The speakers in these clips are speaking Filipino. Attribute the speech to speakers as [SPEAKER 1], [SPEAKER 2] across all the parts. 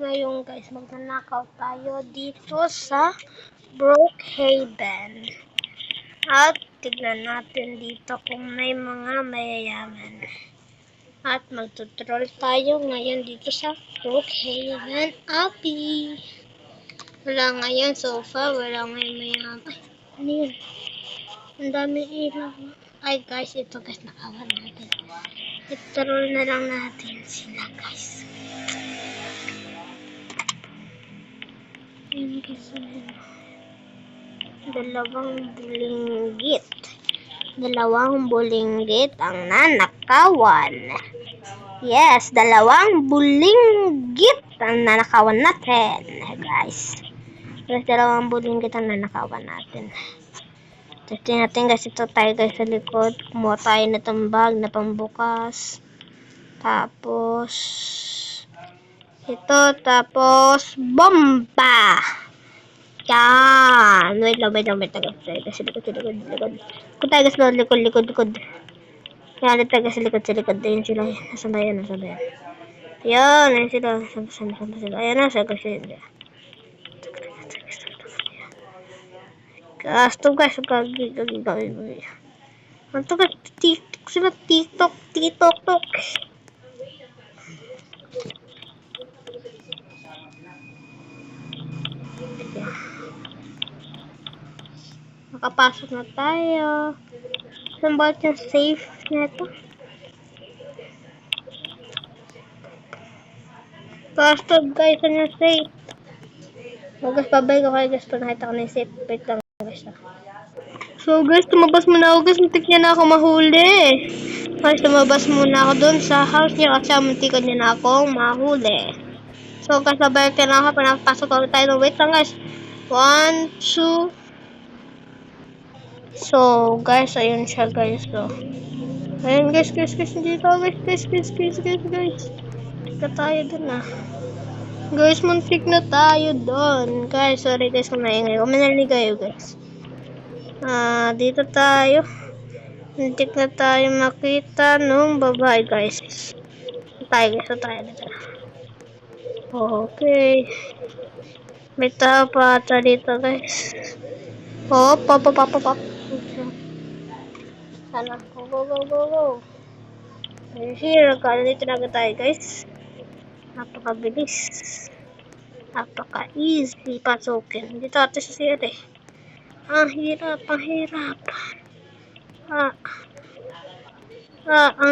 [SPEAKER 1] Ngayon guys, magnanakaw tayo dito sa Brookhaven. At tignan natin dito kung may mga mayayaman. At magtutroll tayo ngayon dito sa Brookhaven Abbey. Wala ngayon so far, wala ngayon mayayaman. Ay, ano yun? Ang daming ilaw. Ay guys, ito guys, nakawan natin. I-troll na lang natin sila guys. Ayan guys, dalawang bulinggit ang nanakawan. Yes, dalawang bulinggit ang nanakawan natin guys. Yes, dalawang bulinggit ang nanakawan natin. Tingnan natin guys, ito tayo guys sa likod. Kumuha tayo na tambag na pambukas. Tapos ito, tapos bomba! Yan! Wait lang. Tayo sa likod. Kung tayo sa likod. Yan, tayo sa likod. Ayun sila. Nasaan ba yan? Yan, ayun sila. Saan sila? Ayan na, sa kasi. Gasto guys, gagi. Ano guys, TikTok sila, TikTok. Makapasok na tayo. Saan ba yung safe na ito? Basta guys, ano yung safe? Guys, babay ko kayo guys pag nakita ko na yung safe. Wait lang guys. So guys, tumabas muna ako guys. Muntik niya na ako mahuli. Guys, tumabas muna ako dun sa house niya kasi muntikan niya na akong mahuli. So guys, babay ko na ako pag nakapasok ako tayo. Wait lang guys. 1, 2. So guys, ayun siya guys. So, ayun guys. Dito guys. Tika tayo dun ah. Guys, muntik na tayo dun. Guys, sorry guys kung naingay. Kung manali kayo guys. Dito tayo. Muntik na tayo makita nung babae guys. Tayo dito. Okay. May tao pa ata dito guys. Pop. Sana. Go. Here, dito na tayo guys. Napakabilis. Napaka-easy pasukin. Dito ate sa sir eh. Ang hirap. Ang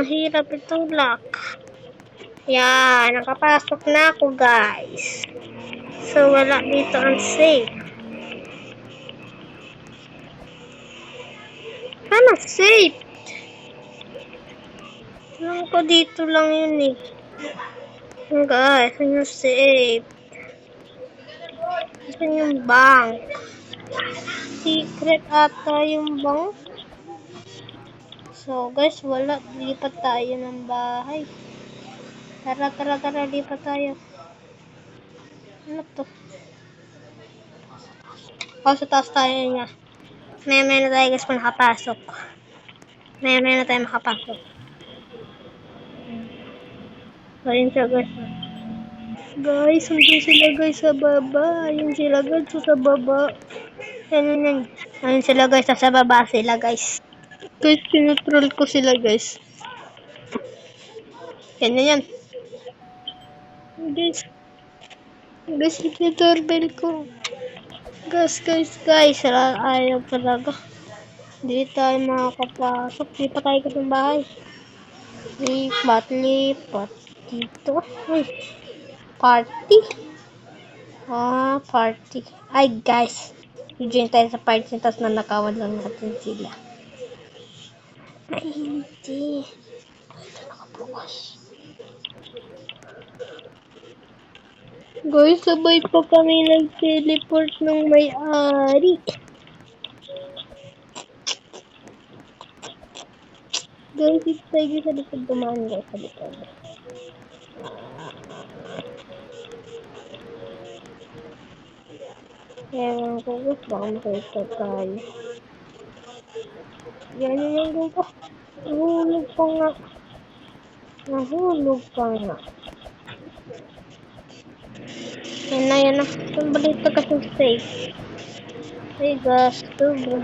[SPEAKER 1] hirap itulak. Yan, nakapasok na ako guys. So, wala dito ang safe. Ano safe? Alam ko dito lang yun eh. Guys, ano safe? Saan yung bank? Secret ata yung bank. So guys, wala. Lipat tayo ng bahay. Tara, lipat tayo. Ano to? Sa taas tayo nga. May na tayo guys pa nakapasok. May na tayo makapasok. So yun siya guys. Guys, andun sila guys sa baba. Ayun sila guys sa baba. Ayun sila guys, sa baba sila guys. Guys, tinutroll ko sila guys. Yan. Guys, ito-doorbell ko. Guys, ayaw talaga. Hindi tayo makakapasok. Di pa tayo sa bahay. Lipat dito. Ay, party. Party. Ay, guys. I-join tayo sa party, tapos nanakawan lang natin sila. Ay, hindi. Ito nakabukas. Guys, sabay pa kami nag-teleport ng may-ari. Guys, ito tayo sa likod dumaan guys, sa likod. Ewan ko guys, baka makita tayo. Yan yung guys. Nahulog pa nga. ayan na. Saan ba dito kasi safe? Ay, gasto bro.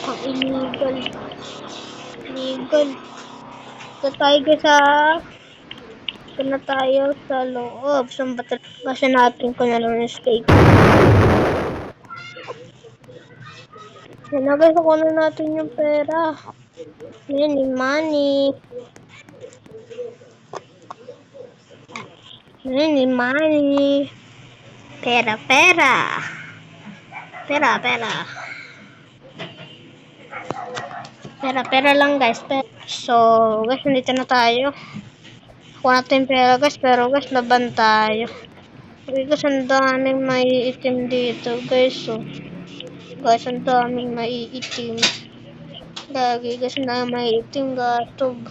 [SPEAKER 1] Ang illegal. Illegal. Ito tayo guys sa... Ito na tayo sa loob. Saan ba talaga? Kasi natin ko na lang yung steak. Yan na guys, kukunin natin yung pera. Yan yung money. Yan yung money. Pera, pera. Pera, pera. Pera, pera lang guys. Pera. So, guys, nandito na tayo. Kuha natin yung pera guys, pero guys, laban tayo. Okay guys, ang daming maiitim dito guys. So, guys, ang daming maiitim. Lagi guys, ang daming maiitim gatog.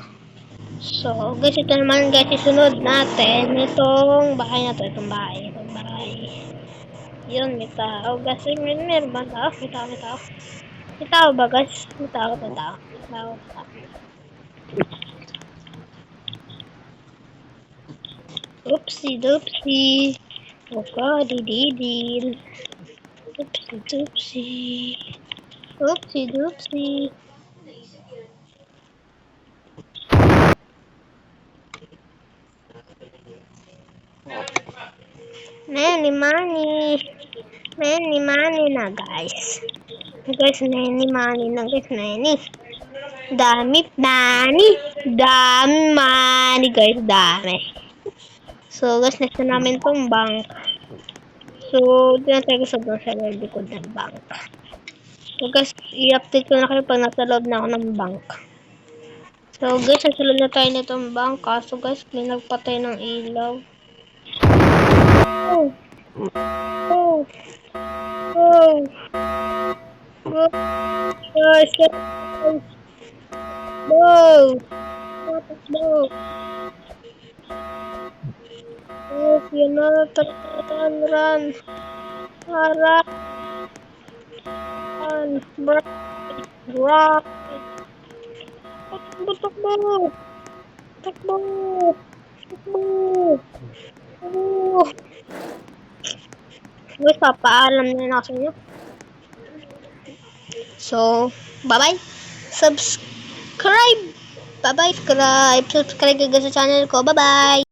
[SPEAKER 1] So, guys, ito naman guys, isunod natin itong bahay na to. Itong bahay. Yun, may tao. Guys, meron ba tao? May tao, may tao. May tao ba guys? May tao, may tao. Tao. Oopsie doopsie. Oh god, didil. Oopsie doopsie. Oopsie doopsie. Many money. Many money na guys. Guys, many money na guys. Many. Dami money guys. Dami. So guys, next na namin tong bank. So, tinatry ko sa likod ng bank. So guys, i-update ko na kayo pag nasa loob na ako ng bank. So guys, nasa loob na tayo nitong bank. So guys, may nagpatay ng ilaw. Oh! Oh! Oh! Oh! Guys! No! No! Guys, yun na. Run! Run! Run! Run! Takbo! Takbo! Takbo! Takbo! Oh! Guys, papaalam na ako sa inyo. So, bye-bye! Subscribe! Bye-bye! Subscribe guys sa channel ko. Bye-bye!